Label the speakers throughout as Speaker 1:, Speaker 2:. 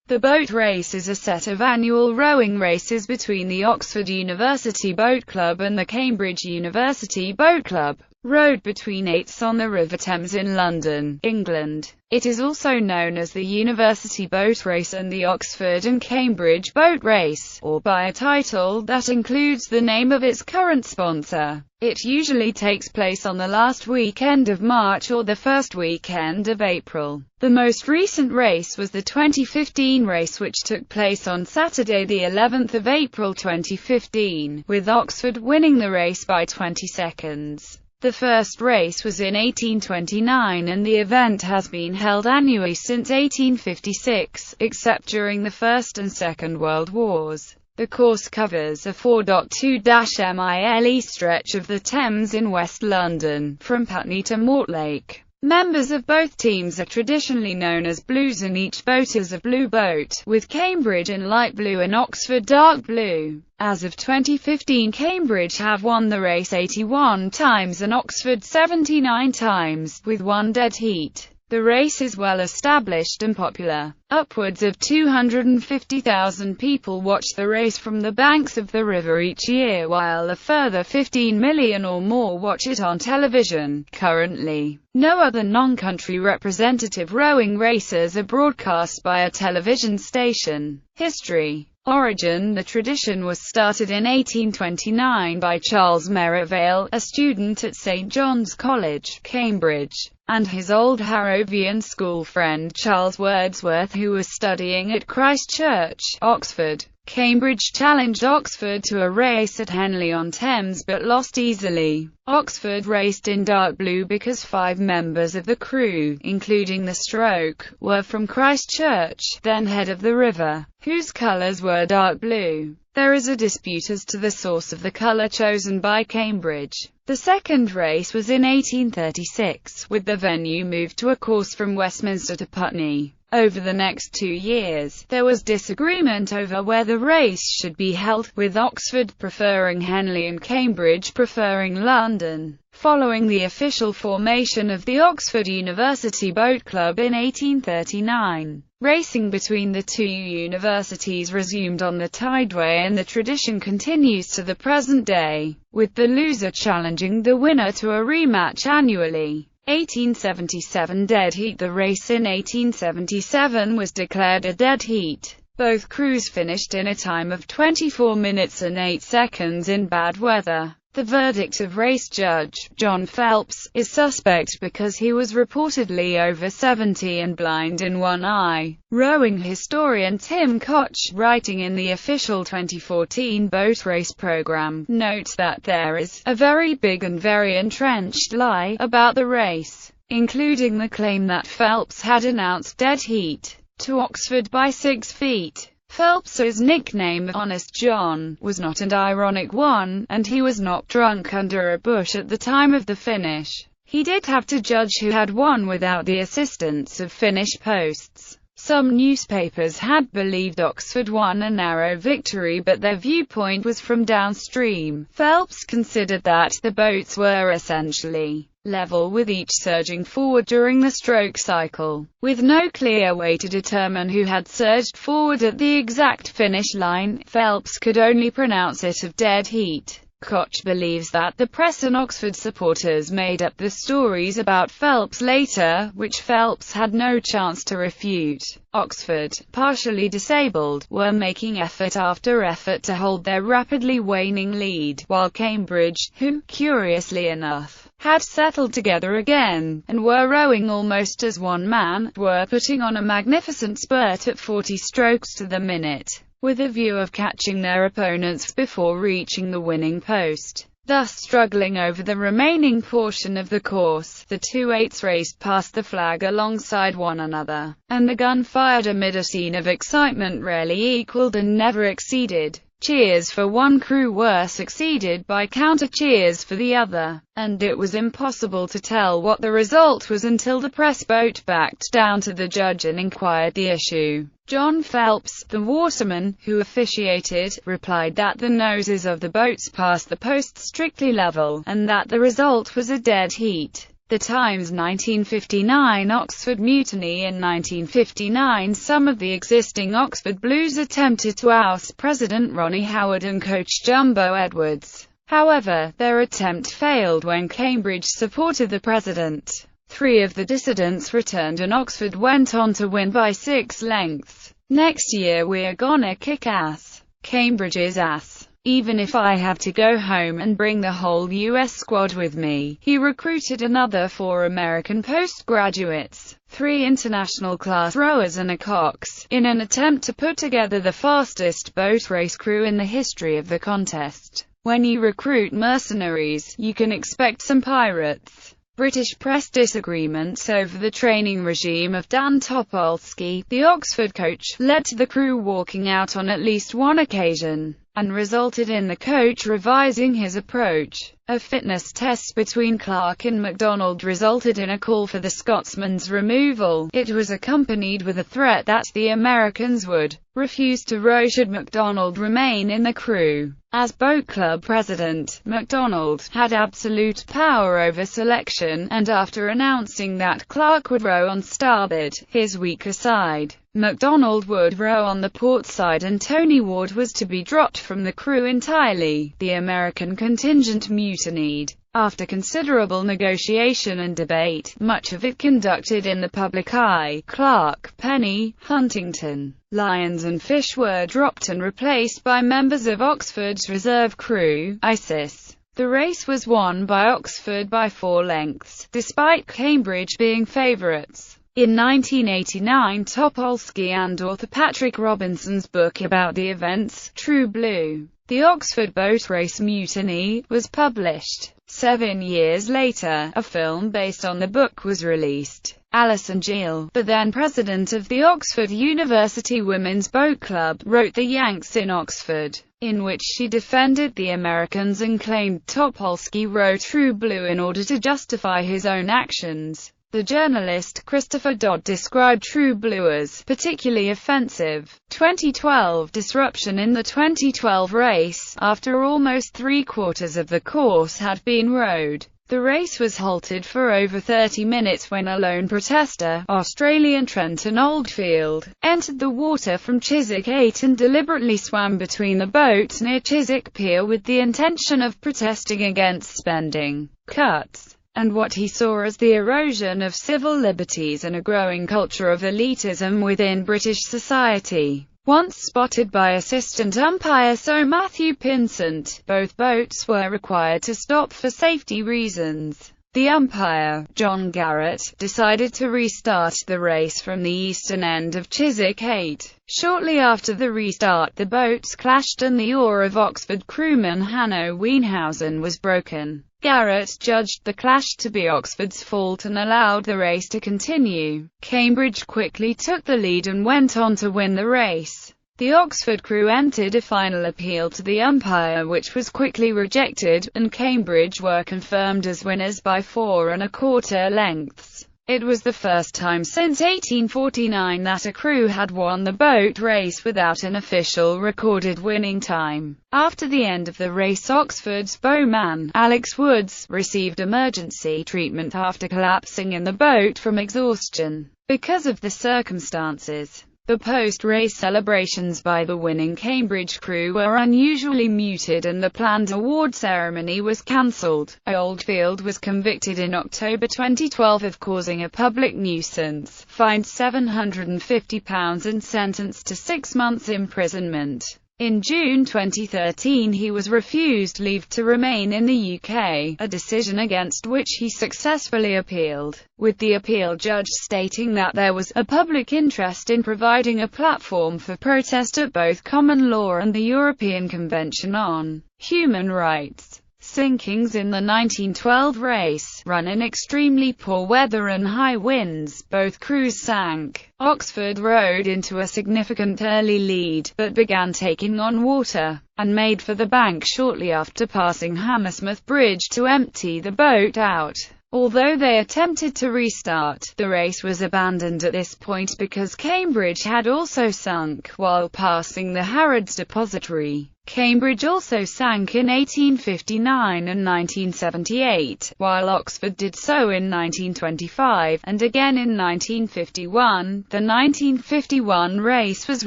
Speaker 1: The boat race is a set of annual rowing races between the Oxford University Boat Club and the Cambridge University Boat Club, rowed between Aits on the River Thames in London, England. It is also known as the University Boat Race and the Oxford and Cambridge Boat Race, or by a title that includes the name of its current sponsor. It usually takes place on the last weekend of March or the first weekend of April. The most recent race was the 2015 race, which took place on Saturday the 11th of April 2015, with Oxford winning the race by 20 seconds. The first race was in 1829 and the event has been held annually since 1856, except during the First and Second World Wars. The course covers a 4.2-mile stretch of the Thames in West London, from Putney to Mortlake. Members of both teams are traditionally known as Blues, and each boat is a blue boat, with Cambridge in light blue and Oxford dark blue. As of 2015, Cambridge have won the race 81 times and Oxford 79 times, with one dead heat. The race is well established and popular. Upwards of 250,000 people watch the race from the banks of the river each year, while a further 15 million or more watch it on television. Currently, no other non-country representative rowing races are broadcast by a television station. History. Origin. The tradition was started in 1829 by Charles Merivale, a student at St John's College, Cambridge, and his old Harrovian school friend Charles Wordsworth, who was studying at Christ Church, Oxford. Cambridge challenged Oxford to a race at Henley-on-Thames but lost easily. Oxford raced in dark blue because 5 members of the crew, including the stroke, were from Christ Church, then head of the river, whose colours were dark blue. There is a dispute as to the source of the colour chosen by Cambridge. The second race was in 1836, with the venue moved to a course from Westminster to Putney. Over the next 2 years, there was disagreement over where the race should be held, with Oxford preferring Henley and Cambridge preferring London. Following the official formation of the Oxford University Boat Club in 1839, racing between the two universities resumed on the Tideway, and the tradition continues to the present day, with the loser challenging the winner to a rematch annually. 1877 dead heat. The race in 1877 was declared a dead heat. Both crews finished in a time of 24 minutes and 8 seconds in bad weather. The verdict of race judge, John Phelps, is suspect because he was reportedly over 70 and blind in one eye. Rowing historian Tim Koch, writing in the official 2014 boat race program, notes that there is a very big and very entrenched lie about the race, including the claim that Phelps had announced dead heat to Oxford by 6 feet. Phelps's nickname, Honest John, was not an ironic one, and he was not drunk under a bush at the time of the finish. He did have to judge who had won without the assistance of finish posts. Some newspapers had believed Oxford won a narrow victory, but their viewpoint was from downstream. Phelps considered that the boats were essentially level, with each surging forward during the stroke cycle, with no clear way to determine who had surged forward at the exact finish line. Phelps could only pronounce it of dead heat. Koch believes that the press and Oxford supporters made up the stories about Phelps later, which Phelps had no chance to refute. Oxford, partially disabled, were making effort after effort to hold their rapidly waning lead, while Cambridge, who, curiously enough, had settled together again, and were rowing almost as one man, were putting on a magnificent spurt at 40 strokes to the minute, with a view of catching their opponents before reaching the winning post. Thus struggling over the remaining portion of the course, the two eights raced past the flag alongside one another, and the gun fired amid a scene of excitement rarely equaled and never exceeded. Cheers for one crew were succeeded by counter-cheers for the other, and it was impossible to tell what the result was until the press boat backed down to the judge and inquired the issue. John Phelps, the waterman, who officiated, replied that the noses of the boats passed the post strictly level, and that the result was a dead heat. The Times 1959 Oxford Mutiny. In 1959, some of the existing Oxford Blues attempted to oust President Ronnie Howard and coach Jumbo Edwards. However, their attempt failed when Cambridge supported the president. 3 of the dissidents returned and Oxford went on to win by 6 lengths. Next year we're gonna kick ass. Cambridge's ass. Even if I have to go home and bring the whole US squad with me. He recruited another 4 American postgraduates, 3 international class rowers and a cox, in an attempt to put together the fastest boat race crew in the history of the contest. When you recruit mercenaries, you can expect some pirates. British press disagreements over the training regime of Dan Topolsky, the Oxford coach, led to the crew walking out on at least one occasion, and resulted in the coach revising his approach. A fitness test between Clark and MacDonald resulted in a call for the Scotsman's removal. It was accompanied with a threat that the Americans would refuse to row should MacDonald remain in the crew. As boat club president, MacDonald had absolute power over selection, and after announcing that Clark would row on starboard, his weaker side, MacDonald would row on the port side and Tony Ward was to be dropped from the crew entirely. The American contingent mutinied. After considerable negotiation and debate, much of it conducted in the public eye, Clark, Penny, Huntington, Lyons and Fish were dropped and replaced by members of Oxford's reserve crew, ISIS. The race was won by Oxford by 4 lengths, despite Cambridge being favourites. In 1989, Topolsky and author Patrick Robinson's book about the events, True Blue, The Oxford Boat Race Mutiny, was published. 7 years later, a film based on the book was released. Alison Gill, the then president of the Oxford University Women's Boat Club, wrote The Yanks in Oxford, in which she defended the Americans and claimed Topolsky wrote True Blue in order to justify his own actions. The journalist Christopher Dodd described True Blue as particularly offensive. 2012 disruption. In the 2012 race, after almost 3/4 of the course had been rowed, the race was halted for over 30 minutes when a lone protester, Australian Trenton Oldfield, entered the water from Chiswick 8 and deliberately swam between the boats near Chiswick Pier with the intention of protesting against spending cuts and what he saw as the erosion of civil liberties and a growing culture of elitism within British society. Once spotted by assistant umpire Sir Matthew Pinsent, both boats were required to stop for safety reasons. The umpire, John Garrett, decided to restart the race from the eastern end of Chiswick 8. Shortly after the restart, the boats clashed and the oar of Oxford crewman Hanno Wienhausen was broken. Garrett judged the clash to be Oxford's fault and allowed the race to continue. Cambridge quickly took the lead and went on to win the race. The Oxford crew entered a final appeal to the umpire which was quickly rejected, and Cambridge were confirmed as winners by 4¼ lengths. It was the first time since 1849 that a crew had won the boat race without an official recorded winning time. After the end of the race, Oxford's bowman, Alex Woods, received emergency treatment after collapsing in the boat from exhaustion. Because of the circumstances, the post-race celebrations by the winning Cambridge crew were unusually muted and the planned award ceremony was cancelled. Oldfield was convicted in October 2012 of causing a public nuisance, fined £750 and sentenced to 6 months imprisonment. In June 2013 he was refused leave to remain in the UK, a decision against which he successfully appealed, with the appeal judge stating that there was a public interest in providing a platform for protest at both common law and the European Convention on Human Rights. Sinkings in the 1912 race, run in extremely poor weather and high winds, both crews sank. Oxford rowed into a significant early lead, but began taking on water, and made for the bank shortly after passing Hammersmith Bridge to empty the boat out. Although they attempted to restart, the race was abandoned at this point because Cambridge had also sunk while passing the Harrods Depository. Cambridge also sank in 1859 and 1978, while Oxford did so in 1925, and again in 1951. The 1951 race was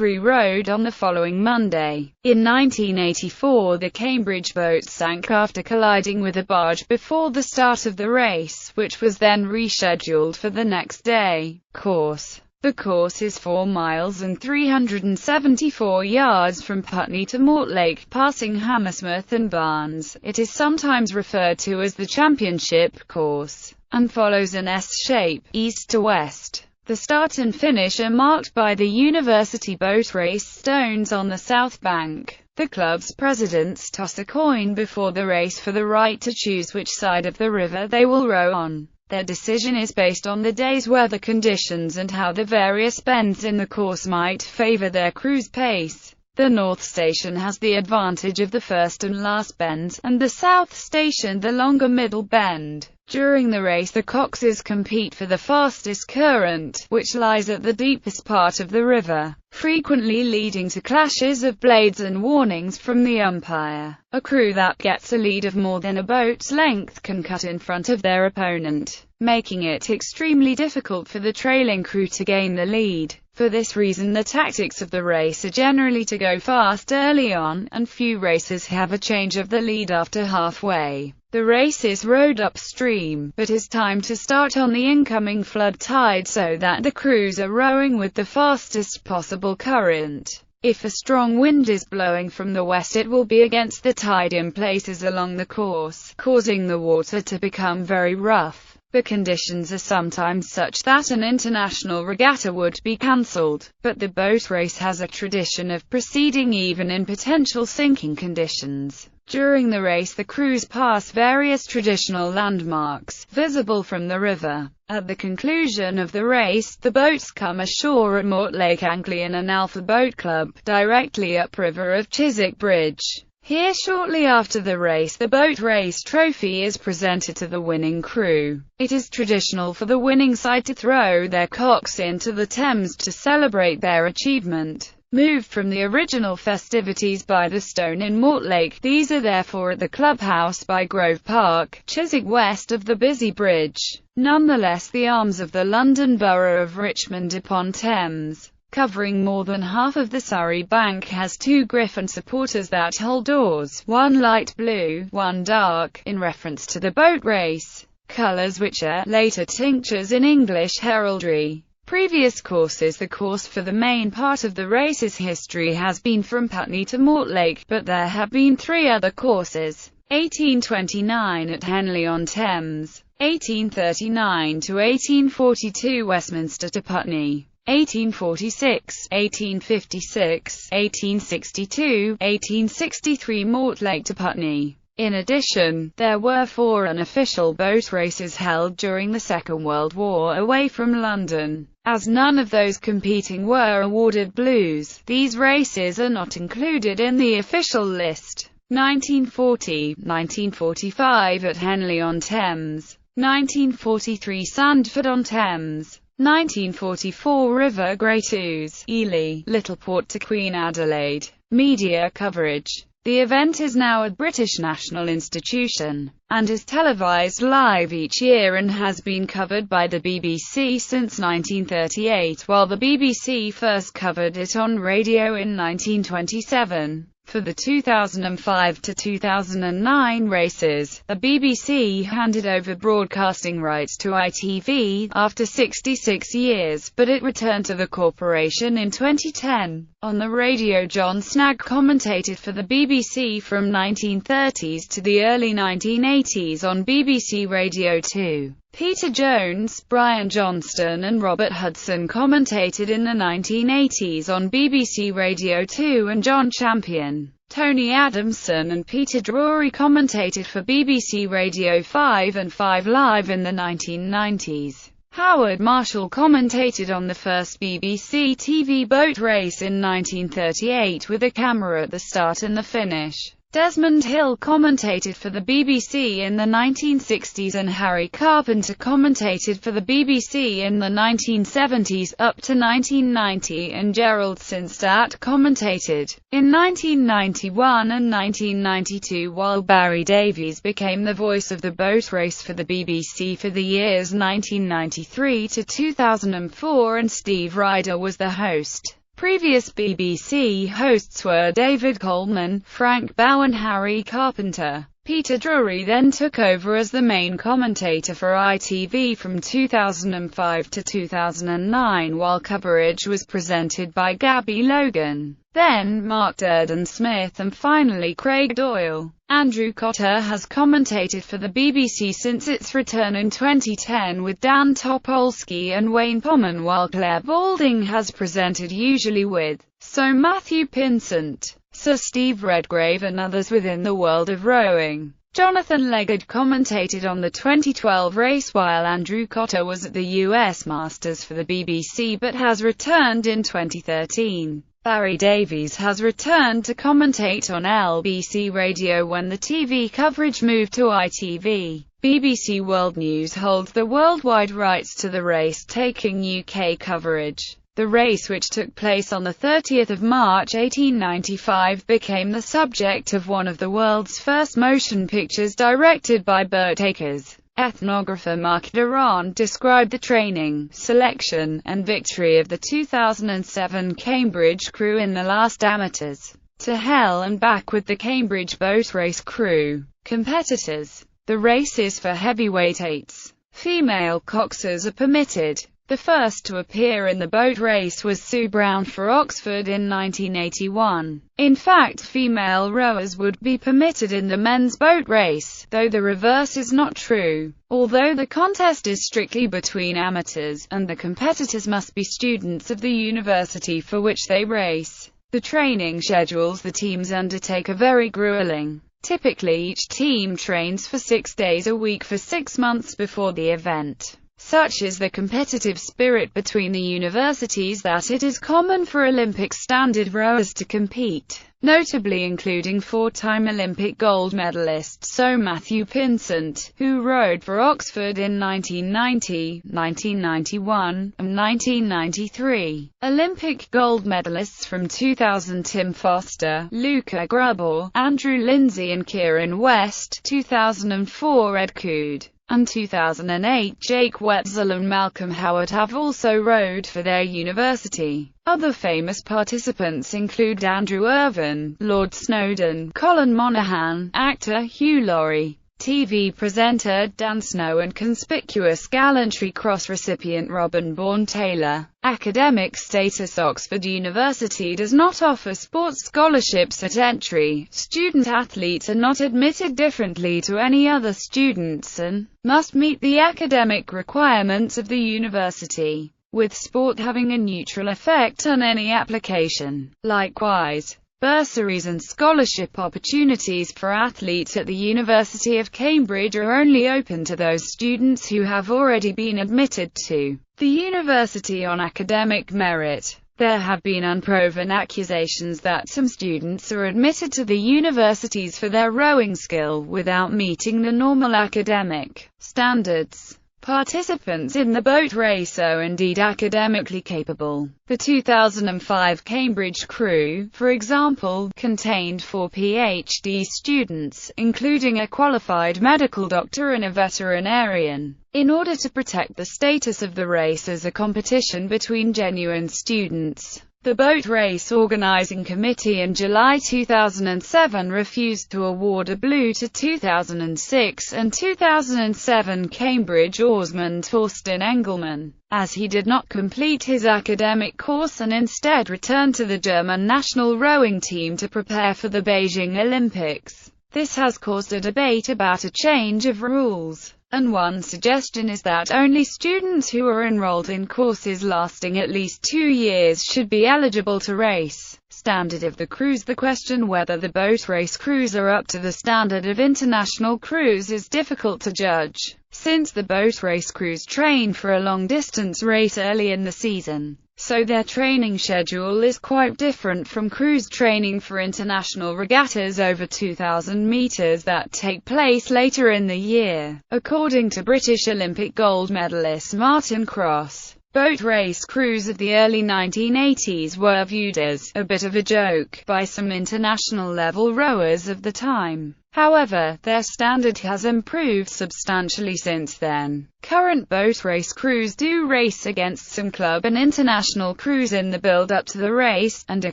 Speaker 1: re-rowed on the following Monday. In 1984, the Cambridge boat sank after colliding with a barge before the start of the race, which was then rescheduled for the next day. Course. The course is 4 miles and 374 yards from Putney to Mortlake, passing Hammersmith and Barnes. It is sometimes referred to as the Championship course, and follows an S-shape, east to west. The start and finish are marked by the University boat race stones on the south bank. The club's presidents toss a coin before the race for the right to choose which side of the river they will row on. Their decision is based on the day's weather conditions and how the various bends in the course might favor their crew's pace. The North Station has the advantage of the first and last bends, and the South Station the longer middle bend. During the race, the coxes compete for the fastest current, which lies at the deepest part of the river, frequently leading to clashes of blades and warnings from the umpire. A crew that gets a lead of more than a boat's length can cut in front of their opponent, making it extremely difficult for the trailing crew to gain the lead. For this reason, the tactics of the race are generally to go fast early on, and few racers have a change of the lead after halfway. The race is rowed upstream, but is timed to start on the incoming flood tide so that the crews are rowing with the fastest possible current. If a strong wind is blowing from the west, it will be against the tide in places along the course, causing the water to become very rough. The conditions are sometimes such that an international regatta would be cancelled, but the boat race has a tradition of proceeding even in potential sinking conditions. During the race, the crews pass various traditional landmarks, visible from the river. At the conclusion of the race, the boats come ashore at Mortlake Anglian and Alpha Boat Club, directly upriver of Chiswick Bridge. Here, shortly after the race, the boat race trophy is presented to the winning crew. It is traditional for the winning side to throw their cocks into the Thames to celebrate their achievement. Moved from the original festivities by the Stone in Mortlake, these are therefore at the clubhouse by Grove Park, Chiswick, west of the busy bridge. Nonetheless, the arms of the London Borough of Richmond upon Thames, covering more than half of the Surrey bank, has 2 griffin supporters that hold oars, one light blue, one dark, in reference to the boat race colours, which are later tinctures in English heraldry. Previous courses. The course for the main part of the race's history has been from Putney to Mortlake, but there have been 3 other courses. 1829 at Henley-on-Thames, 1839 to 1842 Westminster to Putney, 1846, 1856, 1862, 1863 Mortlake to Putney. In addition, there were 4 unofficial boat races held during the Second World War away from London. As none of those competing were awarded blues, these races are not included in the official list. 1940, 1945 at Henley-on-Thames, 1943 Sandford-on-Thames, 1944 River Great Ouse, Ely, Littleport to Queen Adelaide. Media coverage. The event is now a British national institution, and is televised live each year and has been covered by the BBC since 1938, while the BBC first covered it on radio in 1927. For the 2005 to 2009 races, the BBC handed over broadcasting rights to ITV after 66 years, but it returned to the corporation in 2010. On the radio, John Snagg commentated for the BBC from 1930s to the early 1980s on BBC Radio 2. Peter Jones, Brian Johnston and Robert Hudson commentated in the 1980s on BBC Radio 2, and John Champion, Tony Adamson and Peter Drury commentated for BBC Radio 5 and 5 Live in the 1990s. Howard Marshall commentated on the first BBC TV boat race in 1938 with a camera at the start and the finish. Desmond Hill commentated for the BBC in the 1960s and Harry Carpenter commentated for the BBC in the 1970s up to 1990, and Gerald Sinstadt commentated in 1991 and 1992, while Barry Davies became the voice of the boat race for the BBC for the years 1993 to 2004, and Steve Ryder was the host. Previous BBC hosts were David Coleman, Frank Bow and Harry Carpenter. Peter Drury then took over as the main commentator for ITV from 2005 to 2009, while coverage was presented by Gabby Logan, then Mark Durden-Smith, and finally Craig Doyle. Andrew Cotter has commentated for the BBC since its return in 2010 with Dan Topolsky and Wayne Pommen, while Claire Balding has presented, usually with Sir Matthew Pinsent, Sir Steve Redgrave and others within the world of rowing. Jonathan Leggard commentated on the 2012 race while Andrew Cotter was at the US Masters for the BBC but has returned in 2013. Barry Davies has returned to commentate on LBC Radio when the TV coverage moved to ITV. BBC World News holds the worldwide rights to the race, taking UK coverage. The race, which took place on the 30th of March 1895, became the subject of one of the world's first motion pictures directed by Burt Akers. Ethnographer Mark Durant described the training, selection, and victory of the 2007 Cambridge crew in The Last Amateurs. To hell and back with the Cambridge boat race crew. Competitors. The race is for heavyweight eights. Female coxers are permitted. The first to appear in the boat race was Sue Brown for Oxford in 1981. In fact, female rowers would be permitted in the men's boat race, though the reverse is not true. Although the contest is strictly between amateurs, and the competitors must be students of the university for which they race, the training schedules the teams undertake are very grueling. Typically, each team trains for 6 days a week for 6 months before the event. Such is the competitive spirit between the universities that it is common for Olympic standard rowers to compete, notably including 4-time Olympic gold medalist Sir Matthew Pinsent, who rowed for Oxford in 1990, 1991, and 1993. Olympic gold medalists from 2000 Tim Foster, Luca Grubor, Andrew Lindsay and Kieran West, 2004 Ed Coode, and 2008 Jake Wetzel and Malcolm Howard have also rowed for their university. Other famous participants include Andrew Irvine, Lord Snowdon, Colin Monaghan, actor Hugh Laurie, TV presenter Dan Snow and Conspicuous Gallantry Cross recipient Robin Bourne-Taylor. Academic status. Oxford University does not offer sports scholarships at entry. Student athletes are not admitted differently to any other students and must meet the academic requirements of the university, with sport having a neutral effect on any application. Likewise, bursaries and scholarship opportunities for athletes at the University of Cambridge are only open to those students who have already been admitted to the university on academic merit. There have been unproven accusations that some students are admitted to the universities for their rowing skill without meeting the normal academic standards. Participants in the boat race are indeed academically capable. The 2005 Cambridge crew, for example, contained 4 PhD students, including a qualified medical doctor and a veterinarian. In order to protect the status of the race as a competition between genuine students, the Boat Race Organising Committee in July 2007 refused to award a blue to 2006 and 2007 Cambridge oarsman Torsten Engelmann, as he did not complete his academic course and instead returned to the German national rowing team to prepare for the Beijing Olympics. This has caused a debate about a change of rules, and one suggestion is that only students who are enrolled in courses lasting at least 2 years should be eligible to race. Standard of the crews. The question whether the boat race crews are up to the standard of international crews is difficult to judge, since the boat race crews train for a long-distance race early in the season. so their training schedule is quite different from cruise training for international regattas over 2,000 meters that take place later in the year. According to British Olympic gold medalist Martin Cross, boat race crews of the early 1980s were viewed as a bit of a joke by some international-level rowers of the time. However, their standard has improved substantially since then. Current boat race crews do race against some club and international crews in the build-up to the race, and are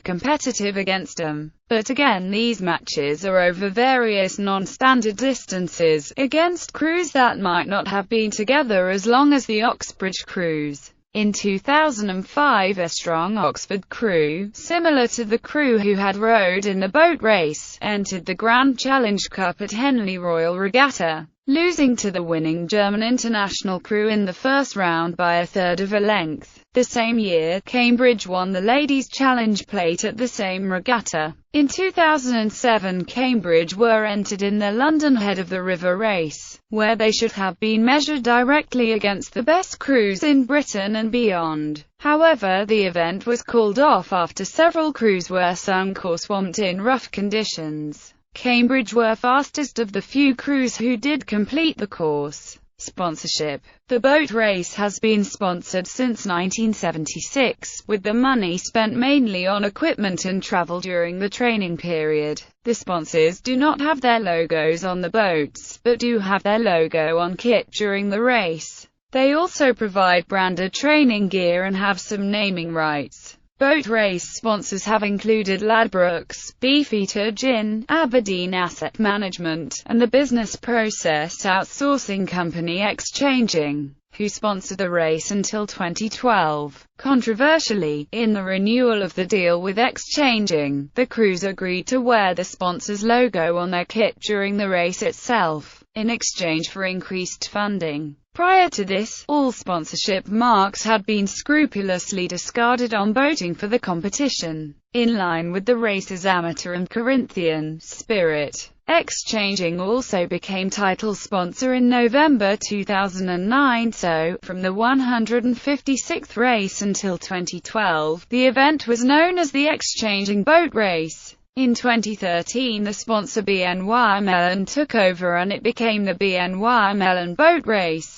Speaker 1: competitive against them. But again, these matches are over various non-standard distances, against crews that might not have been together as long as the Oxbridge crews. In 2005, a strong Oxford crew, similar to the crew who had rowed in the boat race, entered the Grand Challenge Cup at Henley Royal Regatta, losing to the winning German international crew in the first round by a third of a length. The same year, Cambridge won the Ladies' Challenge Plate at the same regatta. In 2007, Cambridge were entered in the London Head of the River race, where they should have been measured directly against the best crews in Britain and beyond. However, the event was called off after several crews were sunk or swamped in rough conditions. Cambridge were fastest of the few crews who did complete the course. Sponsorship. The boat race has been sponsored since 1976, with the money spent mainly on equipment and travel during the training period. The sponsors do not have their logos on the boats, but do have their logo on kit during the race. They also provide branded training gear and have some naming rights. Boat race sponsors have included Ladbrokes, Beefeater Gin, Aberdeen Asset Management, and the business process outsourcing company Exchanging, who sponsored the race until 2012. Controversially, in the renewal of the deal with Exchanging, the crews agreed to wear the sponsor's logo on their kit during the race itself, in exchange for increased funding. Prior to this, all sponsorship marks had been scrupulously discarded on boating for the competition, in line with the race's amateur and Corinthian spirit. Exchanging also became title sponsor in November 2009, so, from the 156th race until 2012, the event was known as the Exchanging Boat Race. In 2013, the sponsor BNY Mellon took over and it became the BNY Mellon Boat Race.